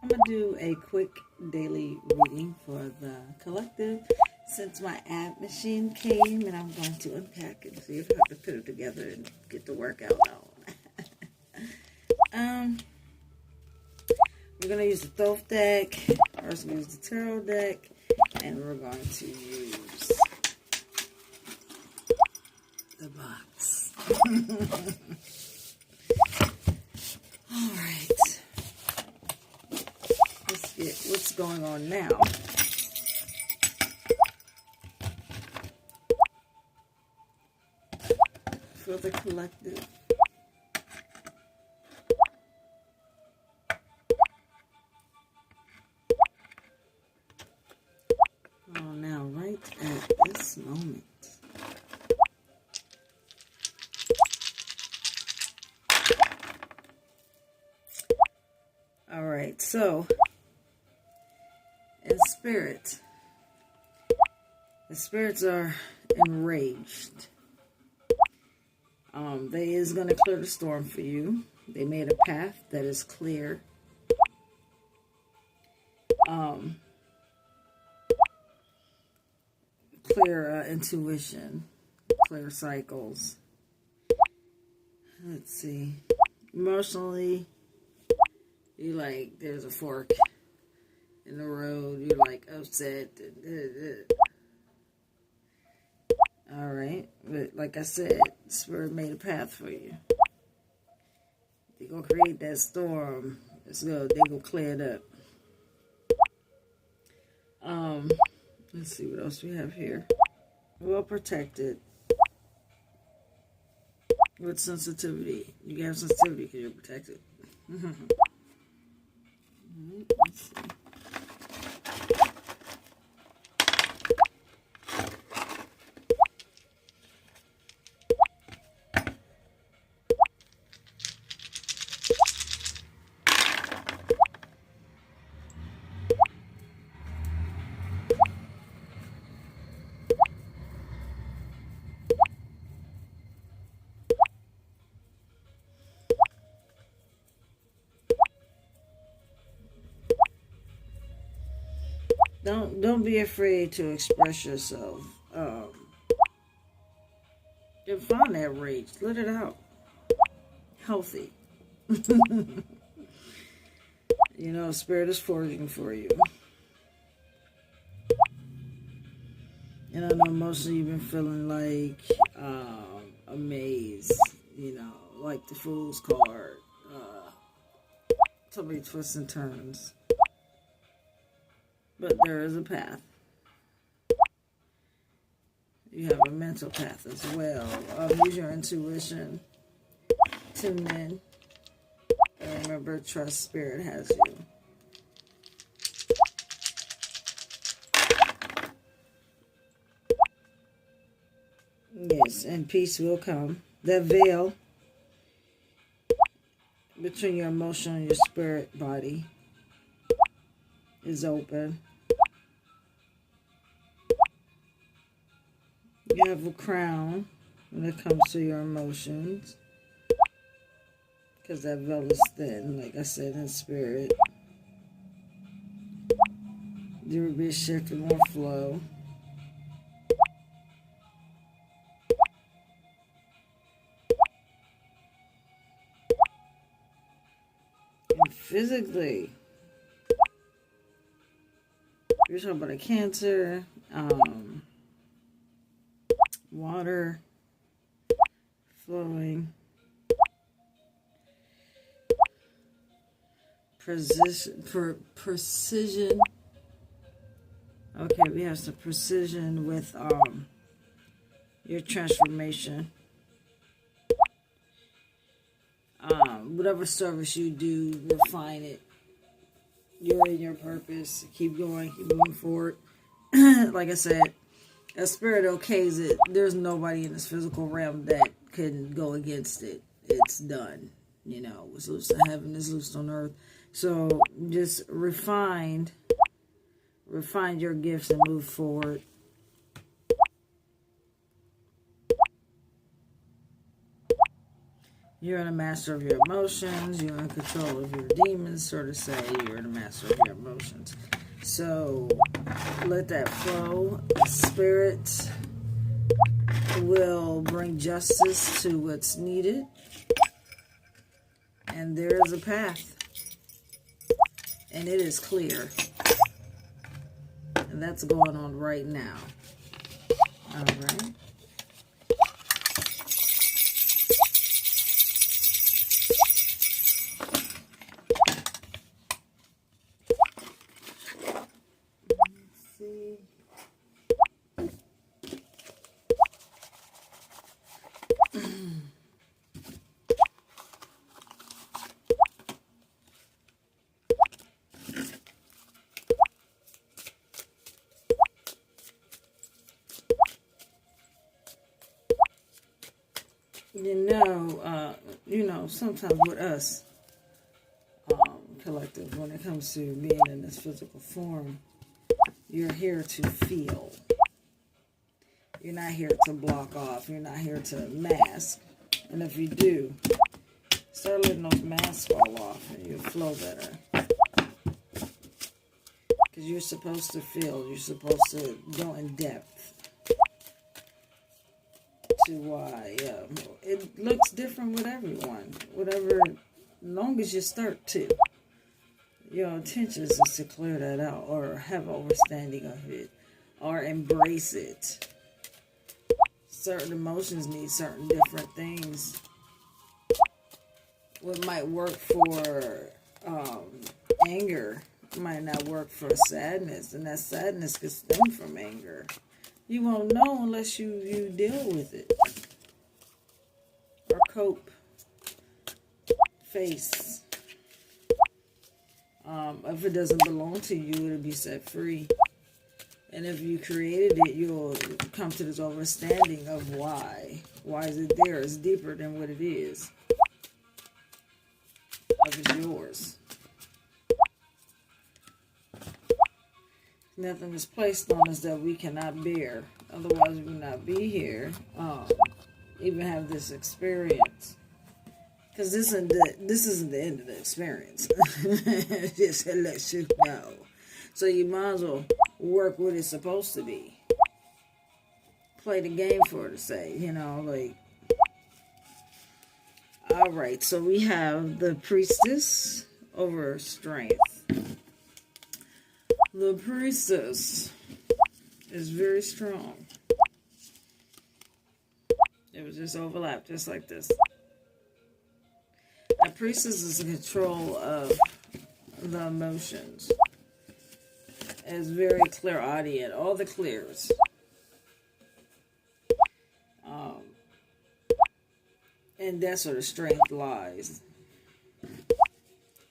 going to do a quick daily reading for the collective since my ad machine came, and I'm going to unpack it and see if I have to put it together and get the workout on. We're going to use the Thoth deck. We're going to use the Tarot deck, and we're going to use the box. All right. Let's get what's going on now. For the collective. Oh, now, right at this moment. All right, so in spirit, the spirits are enraged. They is going to clear the storm for you. They made a path that is clear. Clear intuition, clear cycles. Let's see. Emotionally, you like, there's a fork in the road. You're like upset. All right. But like I said, Spirit made a path for you. They're going to create that storm. They're going to clear it up. Let's see what else we have here. Well protected. With sensitivity. You can have sensitivity because you're protected. Let's see. Don't be afraid to express yourself. And find that rage. Let it out. Healthy. You know, Spirit is forging for you. And I know most of you have been feeling like a maze. You know, like the Fool's card. So many twists and turns. But there is a path. You have a mental path as well. Use your intuition. Tune in. And remember, trust Spirit has you. Yes, and peace will come. That veil between your emotion and your spirit body is open. You have a crown when it comes to your emotions. Because that veil is thin, like I said, in spirit. There will be a shift and more flow. And physically, you're talking about a Cancer, water flowing, precision. Okay, we have some precision with your transformation. Whatever service you do, refine it. You're in your purpose. Keep going. Keep moving forward. Like I said, a spirit okays it. There's nobody in this physical realm that can go against it. It's done. You know, what's loose in heaven is loose on earth. So just refine your gifts and move forward. You're the master of your emotions. You're in control of your demons, so to say. You're the master of your emotions. So let that flow. Spirit will bring justice to what's needed. And there is a path. And it is clear. And that's going on right now. All right. Sometimes with us, collective, when it comes to being in this physical form, you're here to feel. You're not here to block off. You're not here to mask. And if you do, start letting those masks fall off and you'll flow better. Because you're supposed to feel. You're supposed to go in depth. To why it looks different with everyone. Whatever, as long as you start to. Your intentions is to clear that out or have an understanding of it or embrace it. Certain emotions need certain different things. What might work for anger might not work for sadness, and that sadness could stem from anger. You won't know unless you deal with it. Or cope. Face. If it doesn't belong to you, it'll be set free. And if you created it, you'll come to this understanding of why. Why is it there? It's deeper than what it is. If it's yours. Nothing is placed on us that we cannot bear. Otherwise, we would not be here. Even have this experience. Because this isn't the end of the experience. Just to let you know. So you might as well work what it's supposed to be. Play the game for it to say, like. Alright, so we have the priestess over strength. The priestess is very strong. It was just overlapped, just like this. The priestess is in control of the emotions. It's very clairaudient, all the clears. And that's where the strength lies.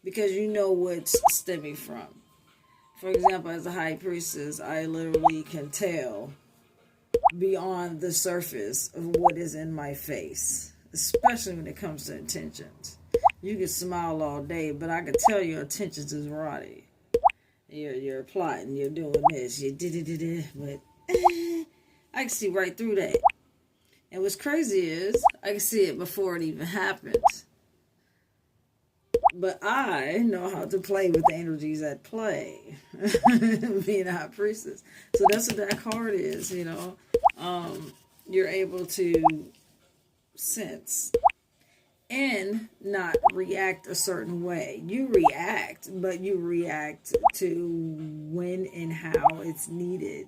Because you know what's stemming from. For example, as a high priestess, I literally can tell beyond the surface of what is in my face. Especially when it comes to intentions. You can smile all day, but I can tell your intentions is rotty. You're plotting, you're doing this, but I can see right through that. And what's crazy is, I can see it before it even happens. But I know how to play with the energies at play. Being a high priestess. So that's what that card is, You're able to sense. And not react a certain way. You react, but you react to when and how it's needed.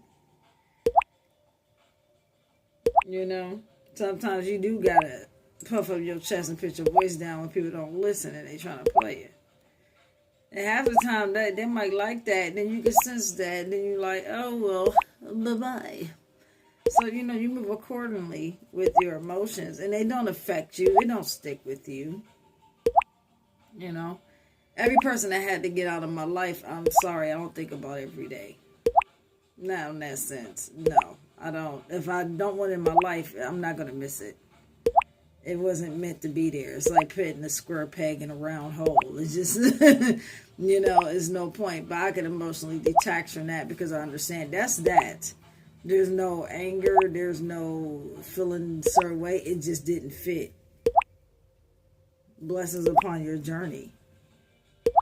Sometimes you do gotta puff up your chest and put your voice down when people don't listen and they trying to play it. And half the time that they might like that, then you can sense that, and then you're like, oh well, bye-bye. So, you move accordingly with your emotions, and they don't affect you, they don't stick with you. Every person that had to get out of my life, I'm sorry, I don't think about every day. Not in that sense, no. I don't. If I don't want it in my life, I'm not going to miss it. It wasn't meant to be there. It's like putting a square peg in a round hole. It's just, it's no point. But I can emotionally detach from that because I understand that's that. There's no anger. There's no feeling a certain way. It just didn't fit. blessings upon your journey.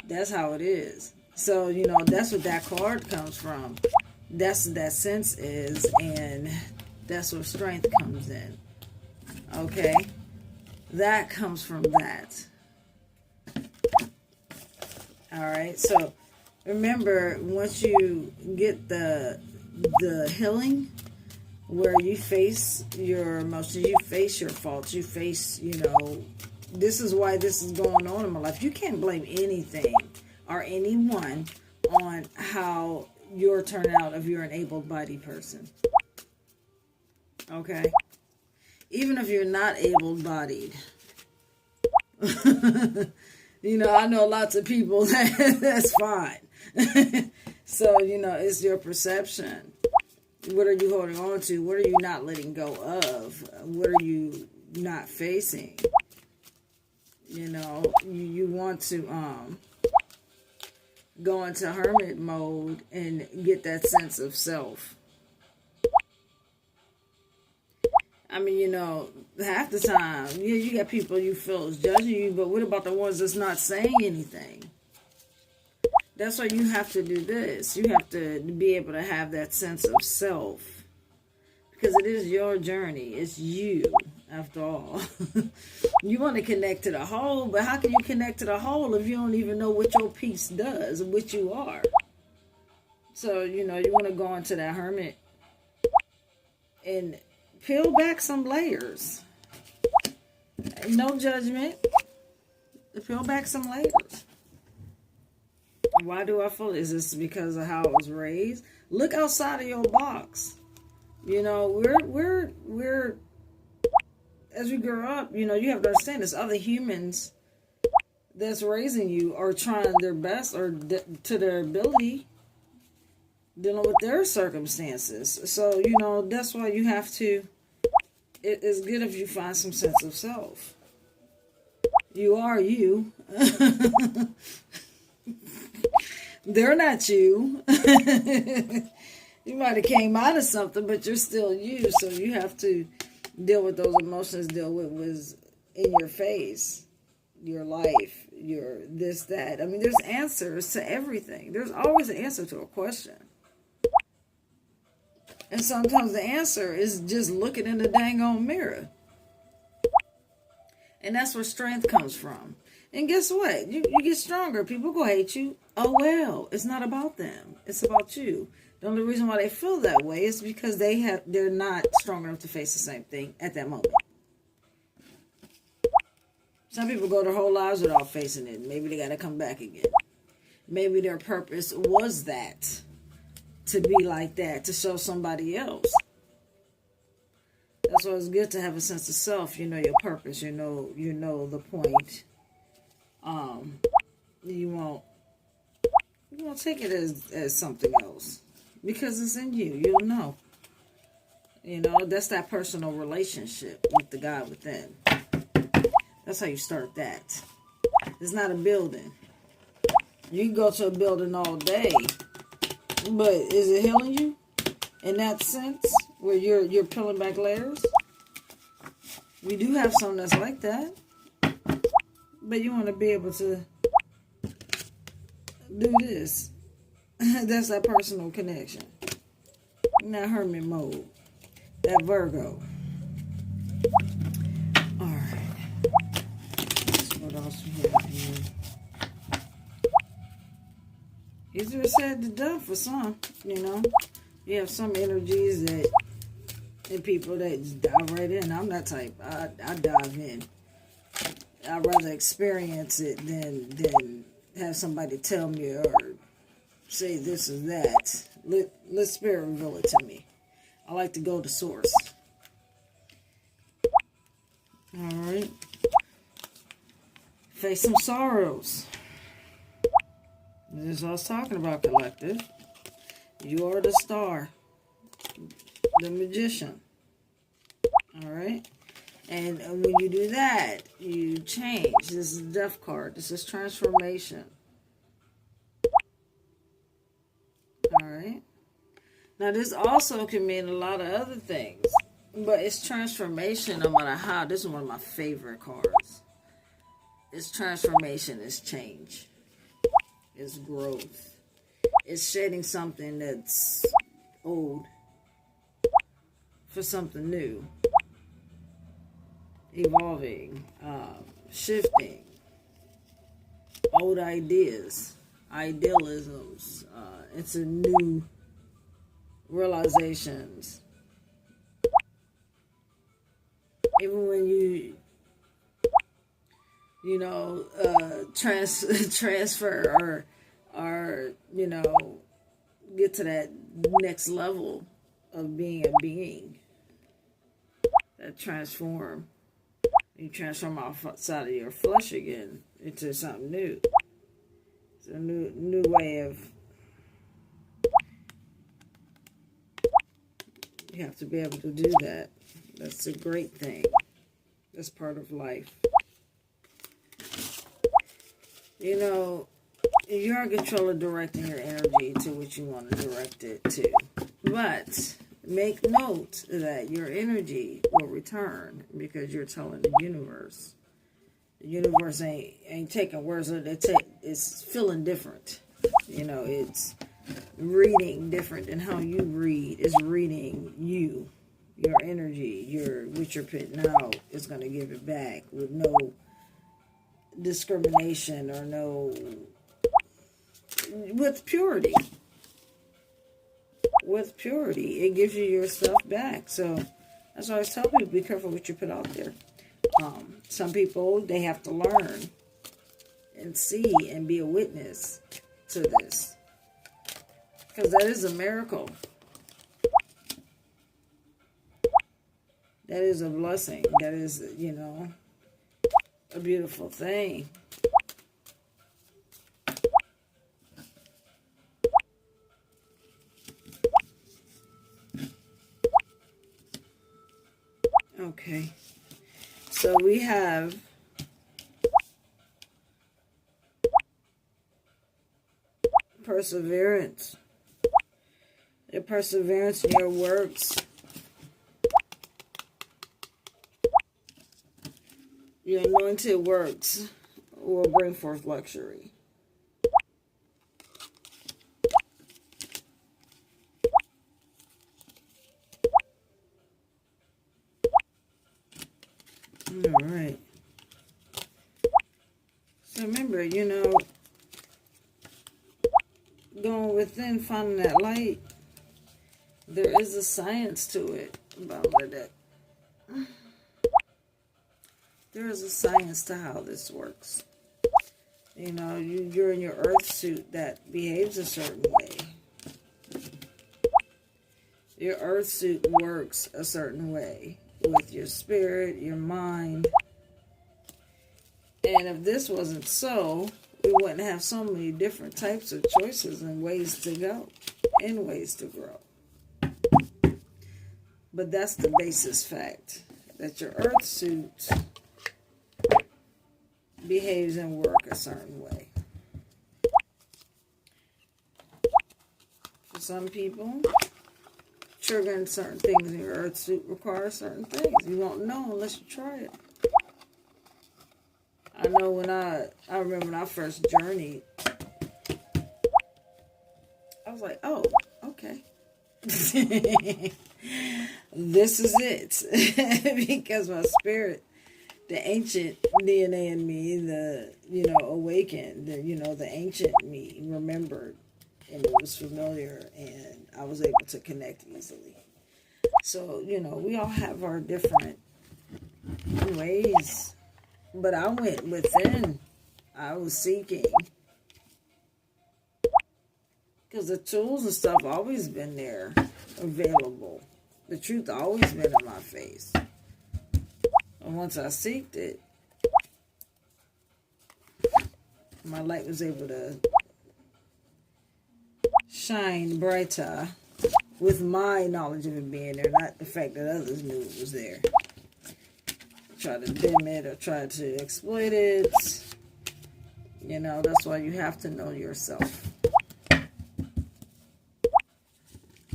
That's how it is. So, you know, that's what that card comes from. That's what that sense is, and that's where strength comes in. Okay? That comes from that. Alright, so remember, once you get the healing, where you face your emotions, you face your faults, you face, you know, this is why this is going on in my life. You can't blame anything or anyone on how your turnout if you're an able-bodied person. Okay? Even if you're not able-bodied. You know, I know lots of people that's fine. So, you know, it's your perception. What are you holding on to? What are you not letting go of? What are you not facing? You know, you want to go into hermit mode and get that sense of self. I mean, you know, half the time, yeah, you got people you feel is judging you, but what about the ones that's not saying anything? That's why you have to do this. You have to be able to have that sense of self. Because it is your journey. It's you, after all. You want to connect to the whole, but how can you connect to the whole if you don't even know what your piece does, what you are? So, you know, you want to go into that hermit and peel back some layers. No judgment. Peel back some layers. Why do I feel? Is this because of how I was raised? Look outside of your box. You know, we're as we grow up, you know, you have to understand this. Other humans that's raising you are trying their best or to their ability, dealing with their circumstances. So, you know, that's why you have to, it's good if you find some sense of self. You are you. They're not you. You might have came out of something, but you're still you. So you have to deal with those emotions, deal with what's in your face, your life, your this, that. I mean, there's answers to everything. There's always an answer to a question. And sometimes the answer is just looking in the dang on mirror. And that's where strength comes from. And guess what? You get stronger. People go hate you. Oh, well, it's not about them. It's about you. The only reason why they feel that way is because they're not strong enough to face the same thing at that moment. Some people go their whole lives without facing it. Maybe they got to come back again. Maybe their purpose was that, to be like that, to show somebody else. That's why it's good to have a sense of self. You know your purpose. You know the point. You won't take it as something else. Because it's in you. You'll know. You know, that's that personal relationship with the God within. That's how you start that. It's not a building. You can go to a building all day. But is it healing you? In that sense? Where you're peeling back layers? We do have something that's like that. But you want to be able to do this. That's that personal connection. That hermit mode. That Virgo. Alright. What else we have here? Easier said than done for some, you know. You have some energies and people that just dive right in. I'm that type. I dive in. I'd rather experience it than have somebody tell me or say this or that. Let spirit reveal it to me. I like to go to source. Alright. Face some sorrows. This is what I was talking about, collective. You are the star. The magician. Alright? And when you do that, you change. This is death card. This is transformation. Alright? Now, this also can mean a lot of other things. But it's transformation no matter how. This is one of my favorite cards. It's transformation. It's change. It's growth. It's shedding something that's old for something new. Evolving. Shifting. Old ideas. Idealisms. It's a new realizations. Even when you transfer or get to that next level of being a being that transform. You transform outside of your flesh again into something new. It's a new way of. You have to be able to do that. That's a great thing. That's part of life. You're in control of directing your energy to what you want to direct it to. But make note that your energy will return because you're telling the universe. The universe ain't taking words. It's feeling different. It's reading different than how you read. It's reading you. Your energy, what you're putting out is going to give it back with no discrimination or with purity. With purity, it gives you your stuff back. So that's why I always tell people, be careful what you put out there. Some people, they have to learn and see and be a witness to this. Because that is a miracle. That is a blessing. That is, a beautiful thing. Okay. So we have perseverance. Your perseverance in your works. Your anointed works will bring forth luxury. All right. So remember, going within, finding that light, there is a science to it about that. There is a science to how this works. You're in your earth suit that behaves a certain way. Your earth suit works a certain way with your spirit, your mind. And if this wasn't so, we wouldn't have so many different types of choices and ways to go and ways to grow. But that's the basis fact, that your earth suit behaves and works a certain way. For some people, triggering certain things in your earth suit requires certain things. You won't know unless you try it. I know I remember when I first journeyed, I was like, oh, okay. This is it. Because my spirit, the ancient DNA in me, awakened, the ancient me remembered, and it was familiar, and I was able to connect easily. So, we all have our different ways, but I went within. I was seeking, because the tools and stuff always been there, available. The truth always been in my face. And once I seeked it, my light was able to shine brighter with my knowledge of it being there, not the fact that others knew it was there. Try to dim it or try to exploit it. That's why you have to know yourself.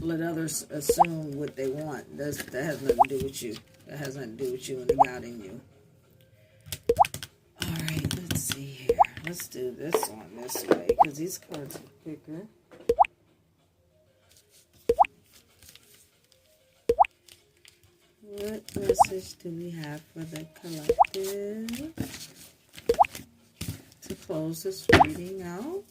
Let others assume what they want. That has nothing to do with you. That has nothing to do with you and the God in you. All right, let's Let's do this one this way, because these cards are bigger. What message do we have for the collective to close this reading out?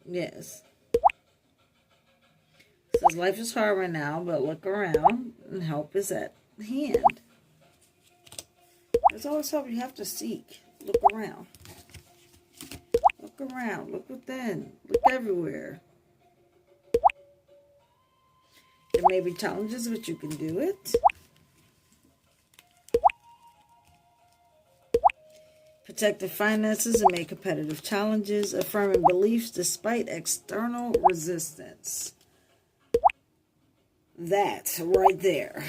Yes. It says life is hard right now, but look around and help is at hand. There's always help you have to seek. Look around. Look around. Look within. Look everywhere. There may be challenges, but you can do it. Protect the finances and make competitive challenges, affirming beliefs despite external resistance. That right there.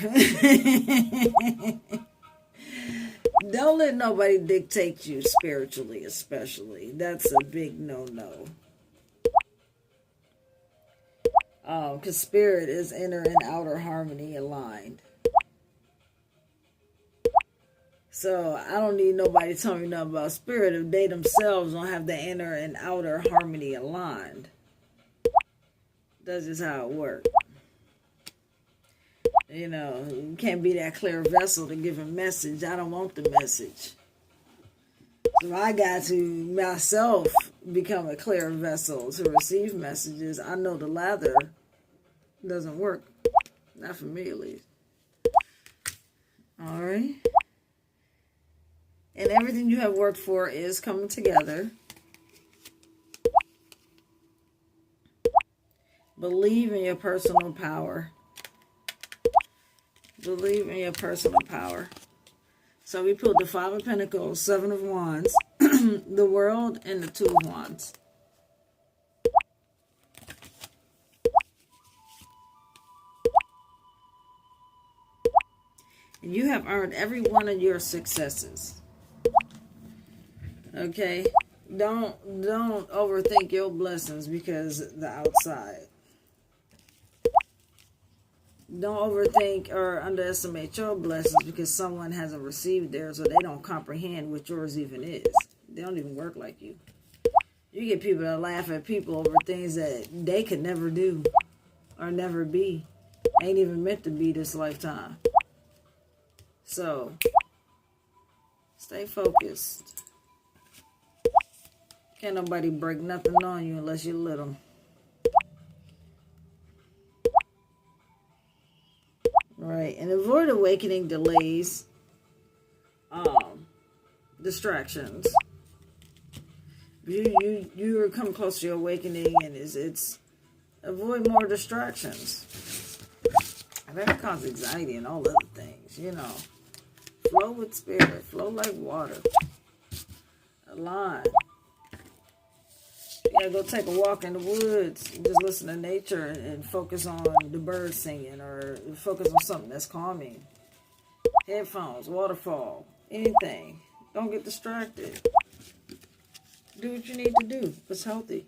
Don't let nobody dictate you spiritually, especially. That's a big no-no. Because spirit is inner and outer harmony aligned. So I don't need nobody telling me nothing about spirit if they themselves don't have the inner and outer harmony aligned. That's just how it works. You know, you can't be that clear vessel to give a message. I don't want the message. So I got to myself become a clear vessel to receive messages. I know the lather doesn't work. Not for me, at least. All right. And everything you have worked for is coming together. Believe in your personal power. Believe in your personal power. So we pulled the Five of Pentacles, Seven of Wands, the World, and the Two of Wands. And you have earned every one of your successes. Okay? Don't overthink your blessings because the outside. Don't overthink or underestimate your blessings because someone hasn't received theirs or they don't comprehend what yours even is. They don't even work like you. You get people that laugh at people over things that they could never do or never be. Ain't even meant to be this lifetime. So, stay focused. Can't nobody break nothing on you unless you let them. Right, and avoid awakening delays, distractions. You come close to your awakening, and it's avoid more distractions. That causes anxiety and all other things, you know. Flow with spirit, flow like water. Align. You gotta go take a walk in the woods and just listen to nature and focus on the birds singing or focus on something that's calming. Headphones, waterfall, anything. Don't get distracted. Do what you need to do. It's healthy.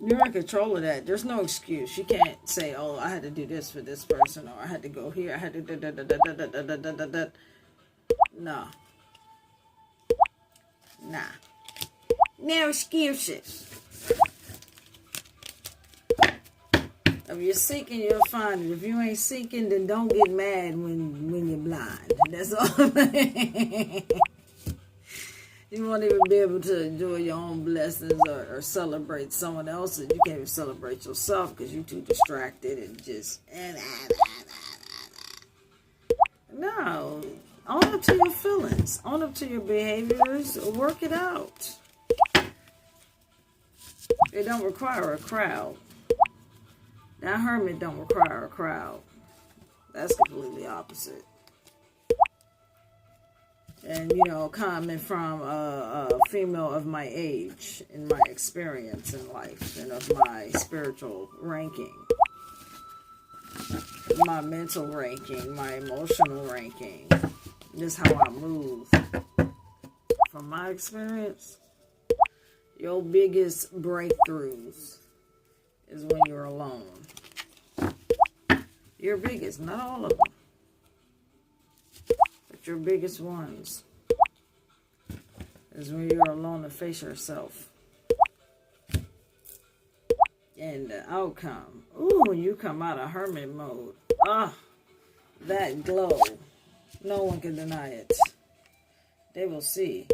You're in control of that. There's no excuse. You can't say, oh, I had to do this for this person or I had to go here. I had to da-da-da-da-da-da-da-da-da-da. No. Nah. No excuses. If you're seeking, you'll find it. If you ain't seeking, then don't get mad when you're blind. That's all. You won't even be able to enjoy your own blessings or celebrate someone else's. You can't even celebrate yourself because you're too distracted and just... No. Own up to your feelings. Own up to your behaviors. Work it out. It don't require a crowd. That hermit don't require a crowd. That's completely opposite. And, you know, coming from a female of my age, in my experience in life, and of my spiritual ranking, my mental ranking, my emotional ranking, This is how I move. From my experience, your biggest breakthroughs is when you're alone. Your biggest, not all of them, but your biggest ones is when you're alone to face yourself. And the outcome, ooh, when you come out of hermit mode, that glow, no one can deny it. They will see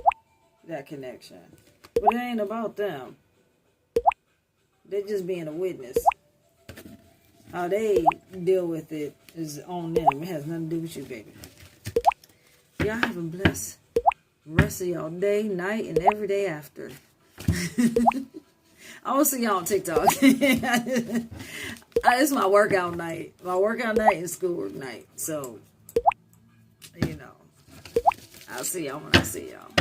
that connection. But it ain't about them. They're just being a witness. How they deal with it is on them. It has nothing to do with you, baby. Y'all have a blessed rest of y'all day, night, and every day after. I will see y'all on TikTok. It's my workout night. My workout night and schoolwork night. So, you know, I'll see y'all when I see y'all.